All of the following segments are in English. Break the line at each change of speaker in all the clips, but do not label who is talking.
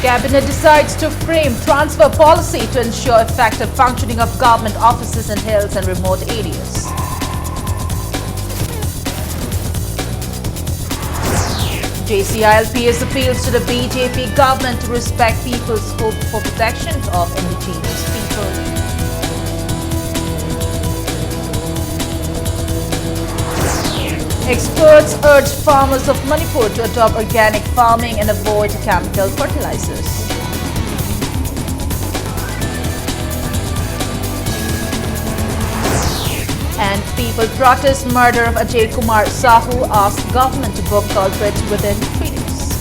Cabinet decides to frame transfer policy to ensure effective functioning of government offices in hills and remote areas. JCILPS appeals to the BJP government to respect people's hope for protection of indigenous people. Experts urge farmers of Manipur to adopt organic farming and avoid chemical fertilizers. And people protest murder of Ajay Kumar Sahu, ask government to book culprits within 3 days.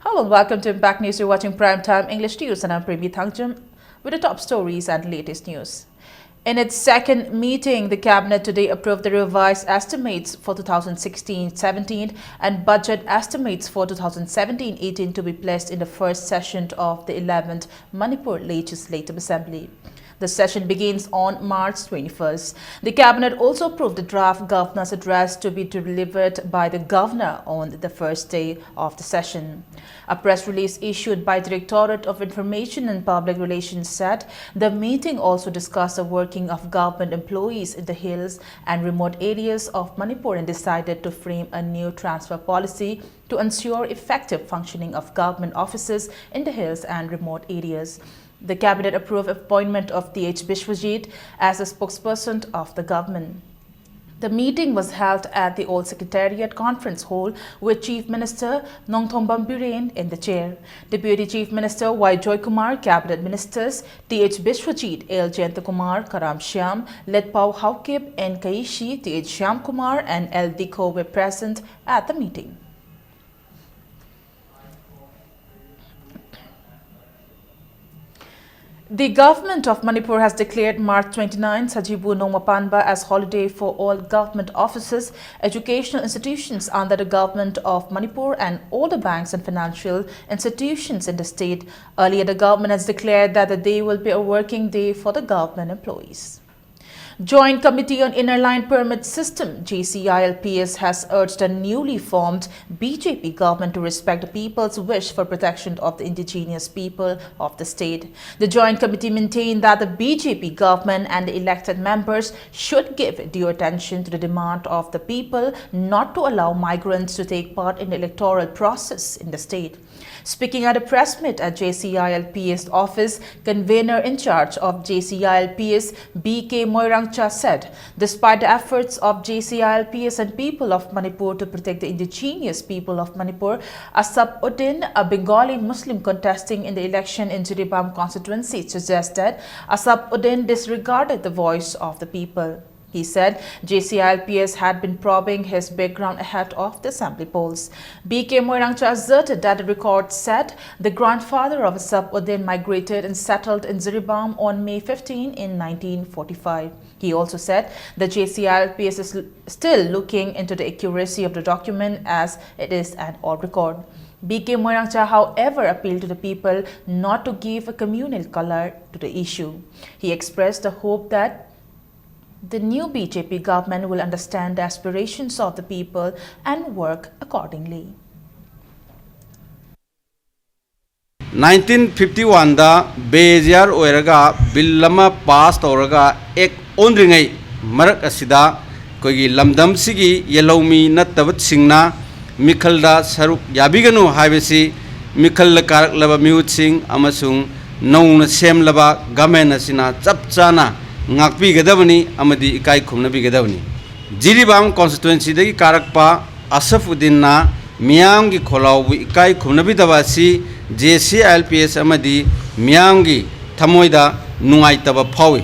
Hello and welcome to Impact News. You're watching Primetime English News and I'm Premi Thangjam with the top stories and latest news. In its second meeting, the Cabinet today approved the revised estimates for 2016-17 and budget estimates for 2017-18 to be placed in the first session of the 11th Manipur Legislative Assembly. The session begins on March 21st. The Cabinet also approved the draft Governor's address to be delivered by the Governor on the first day of the session. A press release issued by Directorate of Information and Public Relations said the meeting also discussed the working of government employees in the hills and remote areas of Manipur and decided to frame a new transfer policy to ensure effective functioning of government offices in the hills and remote areas. The Cabinet approved appointment of T.H. Bishwajit as a spokesperson of the government. The meeting was held at the Old Secretariat Conference Hall with Chief Minister Nongthombam Biren in the chair. Deputy Chief Minister Y. Joy Kumar, Cabinet Ministers T.H. Bishwajit, L. Jayanta Kumar, Karam Shyam, Letpao Haukip, N. Kaishi, T.H. Shyam Kumar and L. Dikho were present at the meeting. The government of Manipur has declared March 29 Sajibu Nomapanba as holiday for all government offices, educational institutions under the government of Manipur and all the banks and financial institutions in the state. Earlier, the government has declared that the day will be a working day for the government employees. Joint Committee on Inner Line Permit System JCILPS has urged the newly formed BJP government to respect the people's wish for protection of the indigenous people of the state. The Joint Committee maintained that the BJP government and the elected members should give due attention to the demand of the people not to allow migrants to take part in the electoral process in the state. Speaking at a press meet at JCILPS office, convener in charge of JCILPS B.K. Moirangcha said, despite the efforts of JCILPS and people of Manipur to protect the indigenous people of Manipur, Asap Uddin, a Bengali Muslim contesting in the election in Jiribam constituency, suggested Asap Uddin disregarded the voice of the people. He said JCILPS had been probing his background ahead of the assembly polls. B.K. Moirangcha asserted that the record said the grandfather of Asap Uddin migrated and settled in Jiribam on May 15 in 1945. He also said the JCILPS is still looking into the accuracy of the document as it is an old record. B.K. Moirangcha, however, appealed to the people not to give a communal color to the issue. He expressed the hope that the new BJP government will understand the aspirations of the people and work accordingly.
1951 da Beziar oiraga billama pass toraga ek onringai marak asida kogi lamdam sigi yelomi nattabat singna mikhalda saruk yabiganu haibesi mikhal karak laba miut sing amasung nauna sem laba gamen asina chapchana ngakpi gadabani amadi ikai khumnabi gadabani Jiribam constituency dagi karakpa Asafuddin na miyam gi kholaw bu ikai khumnabi dabasi JCILPS amadi miyam gi thamoida nungai taba phawi.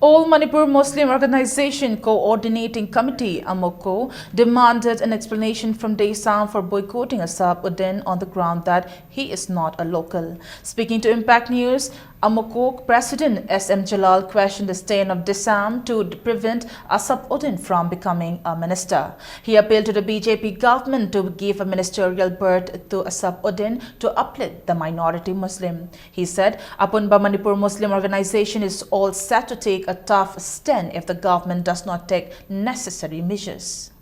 All Manipur Muslim Organization Coordinating Committee (AMOCO) demanded an explanation from Daesam for boycotting Asap Uddin on the ground that he is not a local. Speaking to Impact News, Amokok President S.M. Jalal questioned the stand of Dissam to prevent Asap-Uddin from becoming a minister. He appealed to the BJP government to give a ministerial berth to Asap-Uddin to uplift the minority Muslim. He said, Apunba Manipur Muslim Organization is all set to take a tough stand if the government does not take necessary measures.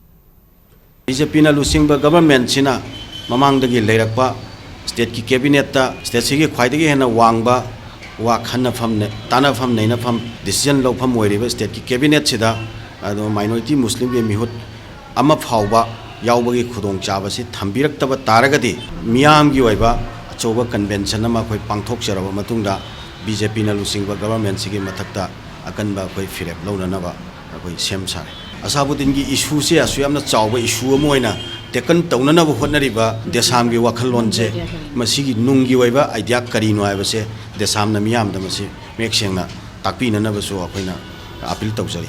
BJP na lusingba government sina mamangdagi leirakpa state ki cabinet ta state sigi khwaidagi hena wangba wa khanna famne tana fam naina fam decision lo fam oiriba state ki cabinet sida ado minority muslim ge mihut ama phawba yaubagi khudong chaba si thambiraktaba taragadi miyam gi oiba achoba convention ama khoi pangthok charaba matungda BJP na lusingba government sigi mathakta akanba khoi firep launanaba khoi sem sare Asap-Uddin gi issue se asu yamna chawba issue amoina tekan taunanaba hotnariba desam gi wakhalon je masigi nungi oiba idea karino aiba se desam na miyam da masi mek sengna takpinanaba so akoina appeal tawjari.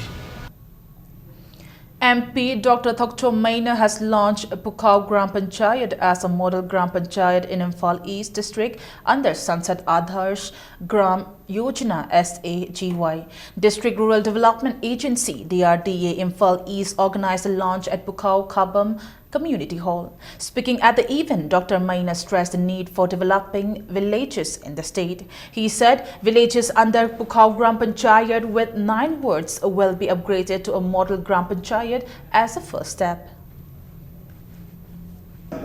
MP Dr. Thokcho Maina has launched Pukau Gram Panchayat as a model Gram Panchayat in Imphal East District under Sansad Adarsh Gram Yojana SAGY. District Rural Development Agency DRDA Imphal East organized a launch at Pukau Kabam Community Hall. Speaking at the event, Dr. Maina stressed the need for developing villages in the state. He said villages under Pukau Gram Panchayat with 9 wards will be upgraded to a model Gram Panchayat as a first step.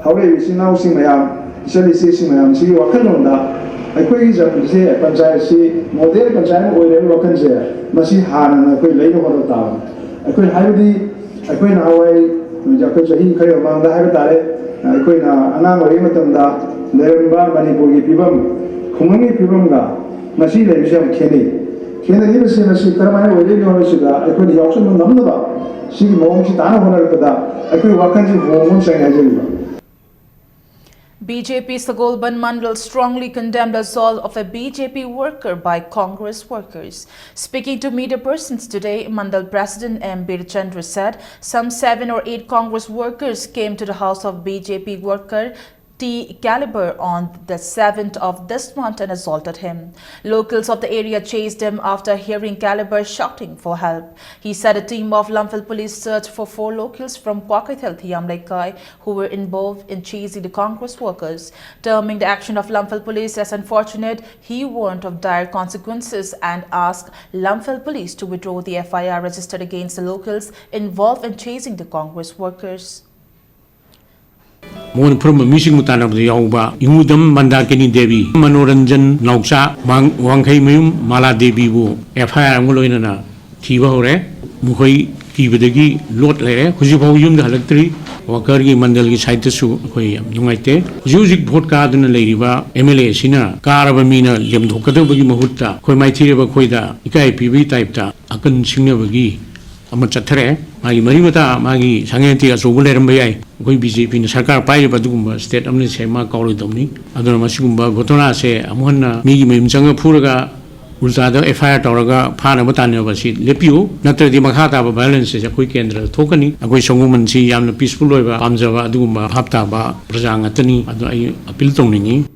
However, now sing mayam, sing mayam, see what can on that. I quit say Panchayat see model Panchayat or every wakan say, Masi Han and I quit later on the town. I quit Haidi, I quit Hawaii. Jakochahi Kaya Manga Havatare, Quina Anama Rimatanda, Leremba, Manipur Pibam, Kumani Pibamga, Masila Museum Kenny. Kenny Nivasi Masi Karamaya, we didn't know Sida, I could the auction on Namava. She Mom Chitana Honapada, I could Wakanji Home Sang
BJP Sagolban Mandal strongly condemned assault of a BJP worker by Congress workers. Speaking to media persons today, Mandal President M. Birchandra said some 7 or 8 Congress workers came to the house of BJP worker T. Caliber on the 7th of this month and assaulted him. Locals of the area chased him after hearing Caliber shouting for help. He said a team of Lamphal police searched for 4 locals from Kwakaithal, Thiamlaikai who were involved in chasing the Congress workers. Terming the action of Lamphal police as unfortunate, he warned of dire consequences and asked Lamphal police to withdraw the FIR registered against the locals involved in chasing the Congress workers.
Mon from missing Mutana of the Yauba, Yudam Mandakini Devi, Manoranjan, Nausa, Wangkaimum, Mala Devi, FIR Angoloina, Tivore, Muhoi, Kivadegi, Lot Lere, Husipoyum the Electric, Wakari Mandali Saitasu, Numaite, Zuzik Vodka and Ladiva, MLA Sina, Karavamina, Yamdokatobi Mahuta, Koimaitira Koida, Ikai PV type ta, Akan Singavagi. Amachatare, Magi Marimata, Magi Sangenti as Ugulerambay, Goi BJP, Sakar Pai Badumba, State Amnesty, Makori Domni, Adonamashumba, Gotona say, Amona, Migi Mimsanga Puraga, Ulzada, FIR Toraga, Panamatana was it, Lepu, Nata di Makata balance is a quick and tokeni, a question woman see Yam peaceful over Amzava, Duma, Haptaba, Prazangatani, Apiltonini.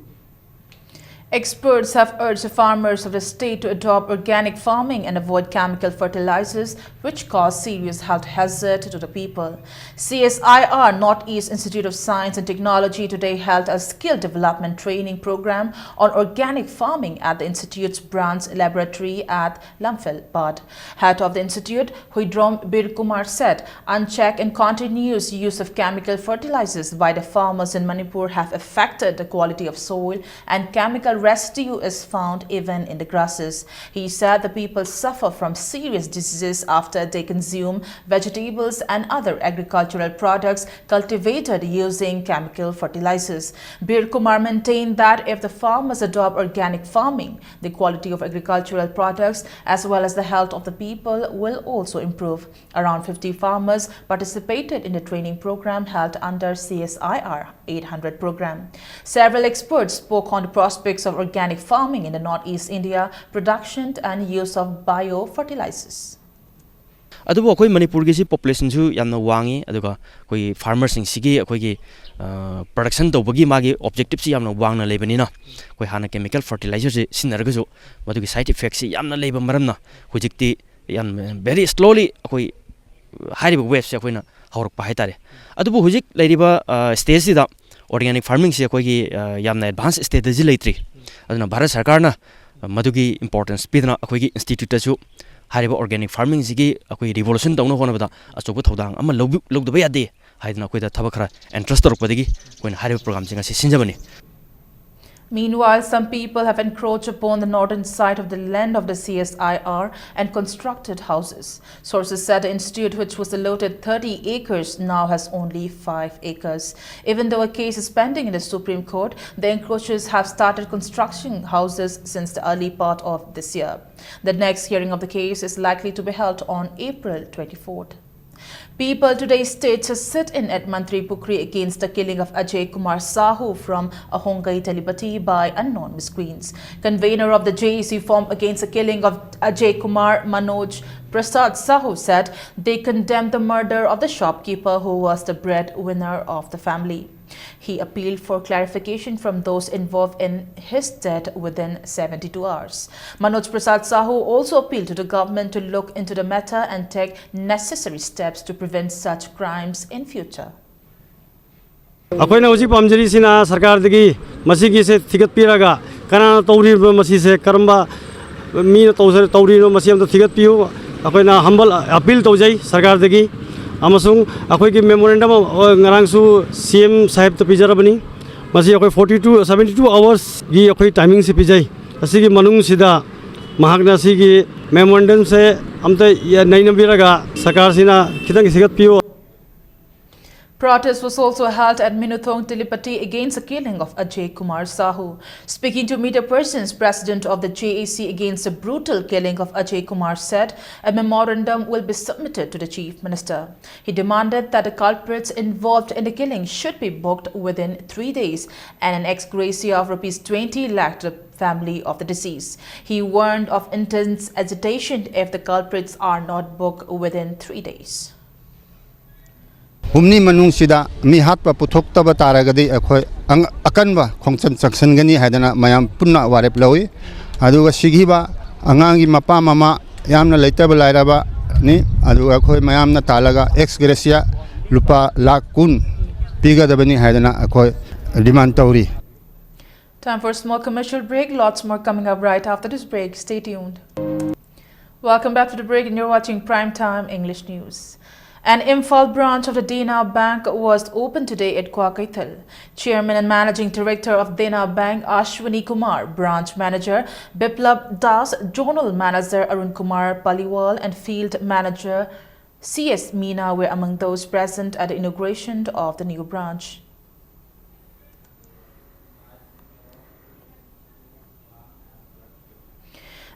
Experts have urged farmers of the state to adopt organic farming and avoid chemical fertilizers which cause serious health hazard to the people. CSIR Northeast Institute of Science and Technology today held a skill development training program on organic farming at the institute's branch laboratory at Lamphal, Bad. Head of the institute, Huidrom Birkumar said unchecked and continuous use of chemical fertilizers by the farmers in Manipur have affected the quality of soil and chemical residue is found even in the grasses. He said the people suffer from serious diseases after they consume vegetables and other agricultural products cultivated using chemical fertilizers. Bir Kumar maintained that if the farmers adopt organic farming, the quality of agricultural products as well as the health of the people will also improve. Around 50 farmers participated in the training program held under CSIR 800 program. Several experts spoke on the prospects of organic farming in the Northeast India, production and use of biofertilizers.
ꯑꯗꯨꯕꯨ ꯑꯩꯈꯣꯏ ꯃꯅꯤꯄꯨꯔꯒꯤꯁꯤ ꯄꯣꯄꯨꯂꯦꯁꯟꯁꯨ ꯌꯥꯝꯅ ꯋꯥꯡꯉꯤ ꯑꯗꯨꯒ ꯑꯩꯈꯣꯏꯒꯤ ꯐꯥꯔꯃꯔꯁꯤꯡꯁꯤꯒꯤ ꯑꯩꯈꯣꯏꯒꯤ production ꯇꯧꯕꯒꯤ ꯃꯥꯒꯤ ꯑꯣꯕꯖꯦꯛꯇꯤꯞꯁꯤ ꯌꯥꯝꯅ ꯋꯥꯡꯅ ꯂꯩꯕꯅꯤꯅ ꯑꯩꯈꯣꯏ ꯍꯥꯟꯅ ꯀꯦꯃꯤꯀꯦꯜ ꯐꯔꯇꯤꯂꯥꯏꯖꯔꯁꯤ ꯁꯤꯖꯤꯟꯅꯔꯒꯁꯨ ꯃꯗꯨꯒꯤ ꯁꯥꯏꯠ ꯏꯐꯦꯛꯁꯤ ꯌꯥꯝꯅ ꯂꯩꯕ ꯃꯔꯝꯅ ꯍꯧꯖꯤꯛꯇꯤ ꯌꯥꯝ ꯚꯦꯔꯤ ꯁ꯭ꯂꯣꯂꯤ ꯑꯩꯈꯣꯏ ꯍꯥꯏꯔꯤꯕ ꯋꯦꯕꯁꯦ ꯑꯩꯈꯣꯏꯅ ꯍꯧꯔꯛꯄ ꯍꯥꯏꯇꯥꯔꯦ ꯑꯗꯨꯕꯨ ꯍꯧꯖꯤꯛ ꯂꯩꯔꯤꯕ ꯁ꯭ꯇꯦꯖꯁꯤꯗ ꯑꯣꯔꯒꯥꯅꯤꯛ ꯐꯥꯔꯃꯤꯡꯁꯤ ꯑꯩꯈꯣꯏꯒꯤ ꯌꯥꯝꯅ ꯑꯦꯗꯚꯥꯟꯁ ꯁ꯭ꯇꯦꯖꯇꯗꯤ ꯂꯩꯇ꯭ꯔꯤ ꯑꯗꯨꯅ ꯚꯥꯔꯠ ꯁꯔꯀꯥꯔꯅ ꯃꯗꯨꯒꯤ ꯏꯝꯄꯣꯔꯇꯦꯟꯁ ꯄꯤꯗꯨꯅ ꯑꯩꯈꯣꯏꯒꯤ ꯏꯟꯁꯇꯤꯇ꯭ꯌꯨꯠꯇꯁꯨ ꯍꯥꯏꯔꯤꯕ ꯑꯣꯔꯒꯥꯅꯤꯛ ꯐꯥꯔꯃꯤꯡꯁꯤꯒꯤ ꯑꯩꯈꯣꯏ ꯔꯤꯚꯣꯂꯨꯁꯟ ꯇꯧꯅꯕ ꯍꯣꯠꯅꯕꯗ ꯑꯆꯧꯕ ꯊꯧꯗꯥꯡ ꯑꯃ ꯂꯧꯗꯕ ꯌꯥꯗꯦ ꯍꯥꯏꯗꯅ ꯑꯩꯈꯣꯏꯗ ꯊꯕꯛ ꯈꯔ ꯑꯦꯟꯇ꯭ꯔꯁ ꯇꯧꯔꯛꯄꯗꯒꯤ ꯑꯩꯈꯣꯏꯅ ꯍꯥꯏꯔꯤꯕ ꯄ꯭ꯔꯣꯒ꯭ꯔꯥꯝꯁꯤꯡ ꯑꯁꯤ ꯁꯤꯟꯖꯕꯅꯤ.
Meanwhile, some people have encroached upon the northern side of the land of the CSIR and constructed houses. Sources said the institute, which was allotted 30 acres, now has only 5 acres. Even though a case is pending in the Supreme Court, the encroachers have started constructing houses since the early part of this year. The next hearing of the case is likely to be held on April 24th. People today stayed to sit in at Mantri Pukri against the killing of Ajay Kumar Sahu from Ahongai Talibati by unknown miscreants. Convener of the JEC formed against the killing of Ajay Kumar, Manoj Prasad Sahu, said they condemned the murder of the shopkeeper who was the breadwinner of the family. He appealed for clarification from those involved in his death within 72 hours. Manoj Prasad Sahu also appealed to the government to look into the matter and take necessary steps to prevent such crimes in future.
अखोइना उसी पामजरी सिना सरकार दगी मसीगी से थिगत पिरागा कना तौरी मसी से करम्बा मी तौसर तौरी no मसी हम तो थिगत पियो अखोइना humble appeal तौजै सरकार दगी अमसुंग अखोइगी memorandum ngarangsु CM साहेब तो पिजरबनी मसी अखोइ 72 आवर्स गी अखोइ टाइमिंग से पिजै असिगी मनुंग सिदा महागना सिगी मेमोरेंडम से अमते नैनबिरागा सरकार सिना खितंग सिगत पियो.
Protest was also held at Minuthong Tilipati against the killing of Ajay Kumar Sahu. Speaking to media persons, President of the JAC against the brutal killing of Ajay Kumar said a memorandum will be submitted to the Chief Minister. He demanded that the culprits involved in the killing should be booked within 3 days and an ex gratia of ₹20 lakh to the family of the deceased. He warned of intense agitation if the culprits are not booked within 3 days.
humni manung sida mi hatpa puthokta taragadi akhoi akanba khongchan chaksangani haidana mayam punna warep lawi aduga sigiba angangi mapa mama yamna leitaba lairaba ni aduga akhoi mayamna talaga ex gracia lupa lakh kun pigadabani haidana akhoi demand tawri.
Time for a small commercial break. Lots more coming up right after this break. Stay tuned. Welcome back to the break and you're watching Primetime English News. An Imphal branch of the Dena Bank was opened today at Kwakaital. Chairman and Managing Director of Dena Bank Ashwini Kumar, Branch Manager Biplab Das, Zonal Manager Arun Kumar Paliwal and Field Manager CS Meena were among those present at the inauguration of the new branch.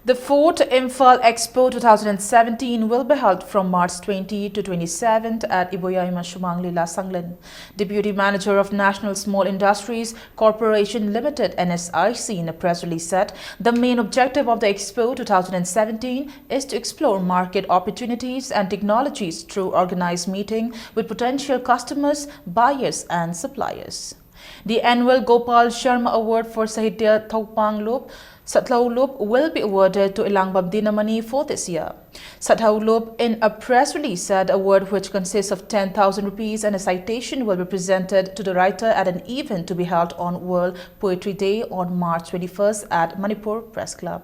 The 4th Imphal Expo 2017 will be held from March 20 to 27th at Iboyaima Shumang Lila Sanglan. Deputy Manager of National Small Industries Corporation Limited NSIC in a press release said the main objective of the Expo 2017 is to explore market opportunities and technologies through organized meeting with potential customers, buyers and suppliers. The annual Gopal Sharma Award for Sahitya Thopanglup Sathaulup will be awarded to Ilangbab Dinamani for this year. Sathaulup in a press release said the award, which consists of 10,000 rupees and a citation, will be presented to the writer at an event to be held on World Poetry Day on March 21st at Manipur Press Club.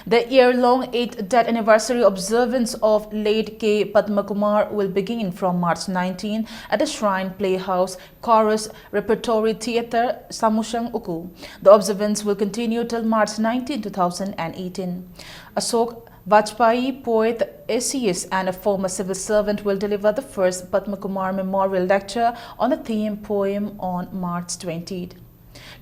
The year-long 8th death anniversary observance of late K. Padmakumar will begin from March 19 at the Shrine Playhouse Chorus Repertory Theatre, Samushang Uku. The observance will continue till March 19, 2018. Asok Vajpayee, poet, essayist and a former civil servant will deliver the first Padmakumar Memorial Lecture on the theme poem on March 20th.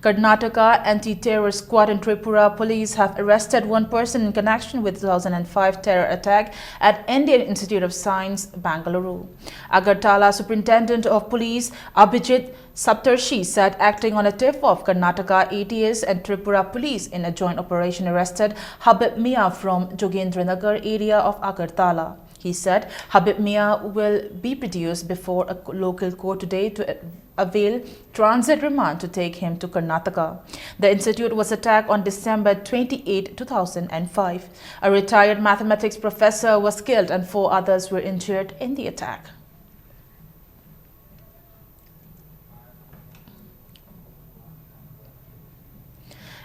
Karnataka Anti-Terror Squad and Tripura Police have arrested one person in connection with 2005 terror attack at Indian Institute of Science, Bangalore. Agartala Superintendent of Police Abhijit Saptarshi said acting on a tip of Karnataka ATS and Tripura Police in a joint operation arrested Habib Mia from Jogendranagar area of Agartala. He said Habib Mia will be produced before a local court today to avail transit remand to take him to Karnataka. The institute was attacked on December 28, 2005. A retired mathematics professor was killed and 4 others were injured in the attack.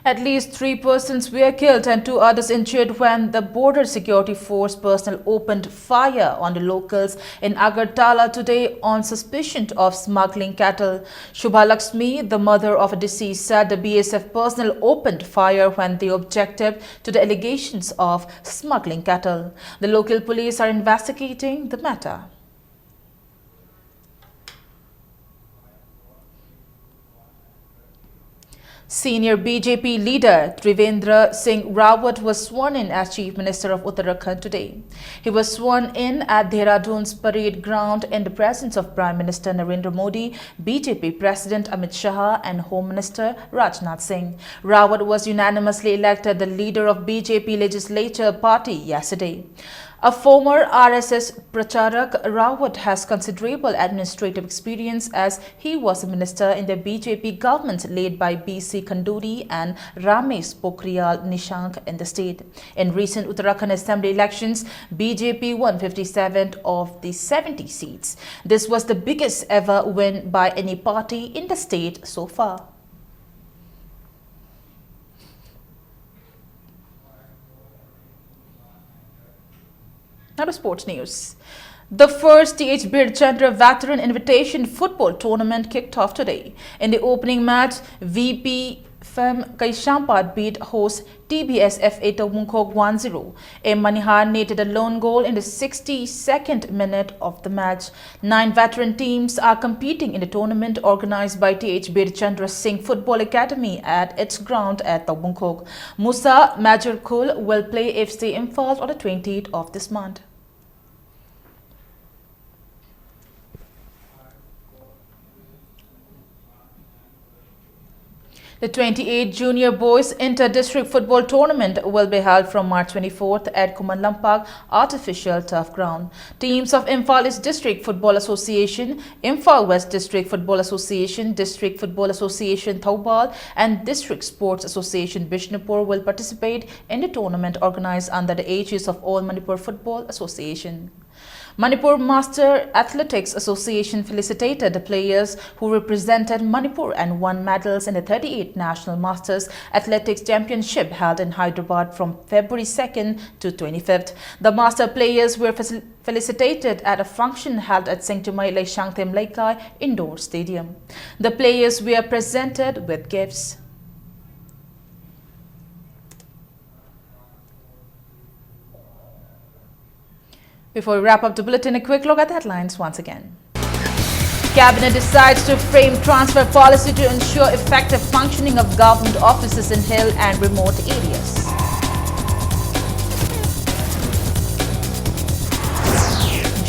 At least 3 persons were killed and 2 others injured when the Border Security Force personnel opened fire on the locals in Agartala today on suspicion of smuggling cattle. Shubha Lakshmi, the mother of a deceased, said the BSF personnel opened fire when they objected to the allegations of smuggling cattle. The local police are investigating the matter. Senior BJP leader Trivendra Singh Rawat was sworn in as Chief Minister of Uttarakhand today. He was sworn in at Dehradun's parade ground in the presence of Prime Minister Narendra Modi, BJP President Amit Shah and Home Minister Rajnath Singh. Rawat was unanimously elected the leader of BJP legislature party yesterday. A former RSS Pracharak, Rawat has considerable administrative experience as he was a minister in the BJP government led by B.C. Khanduri and Ramesh Pokhriyal Nishank in the state. In recent Uttarakhand Assembly elections, BJP won 57 of the 70 seats. This was the biggest ever win by any party in the state so far. Now to sports news. The first T.H. Birchandra Veteran Invitation Football Tournament kicked off today. In the opening match, VP Fem Kaishampad beat host TBS FA Tawungkhok 1-0. M. Manihar netted a lone goal in the 62nd minute of the match. 9 veteran teams are competing in the tournament organized by T.H. Birchandra Singh Football Academy at its ground at Tawungkhok. Musa Majorkul will play FC Imphal on the 28th of this month. The 28th Junior Boys Inter-District Football Tournament will be held from March 24th at Kumanlampak Artificial Turf Ground. Teams of Imphal East District Football Association, Imphal West District Football Association, District Football Association Thoubal and District Sports Association Bishnupur will participate in the tournament organized under the aegis of All Manipur Football Association. Manipur Master Athletics Association felicitated the players who represented Manipur and won medals in the 38th National Masters Athletics Championship held in Hyderabad from February 2nd to 25th. The master players were felicitated at a function held at Sengtumai Leishangtem Laikai Indoor Stadium. The players were presented with gifts. Before we wrap up the bulletin, a quick look at the headlines once again. Cabinet decides to frame transfer policy to ensure effective functioning of government offices in hill and remote areas.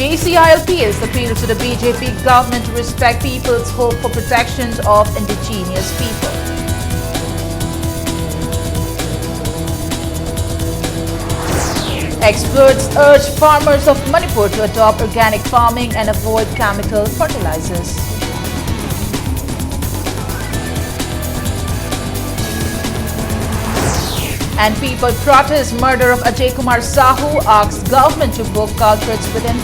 JCILPS appeals to the BJP government to respect people's hope for protection of indigenous people. Experts urge farmers of Manipur to adopt organic farming and avoid chemical fertilizers. And people protest murder of Ajay Kumar Sahu, asks government to book culprits within